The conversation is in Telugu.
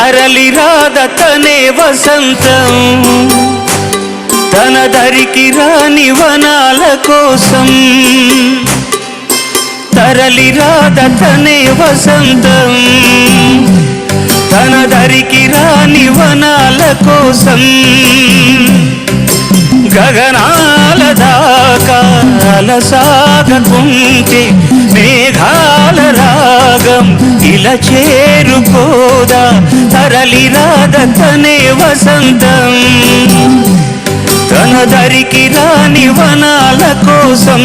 తరలి రాదతనే వసంతం తన దరికి రాని వనాల కోసం తరలి రాదతనే వసంతం తన దరికి రాని వనాల కోసం గగనాల దాకా అలసాగకుంటే మేఘాల రాగం ఇలా చేరుకోదా తరలి రాదతనే వసంతం తన దరికి రాని వనాల కోసం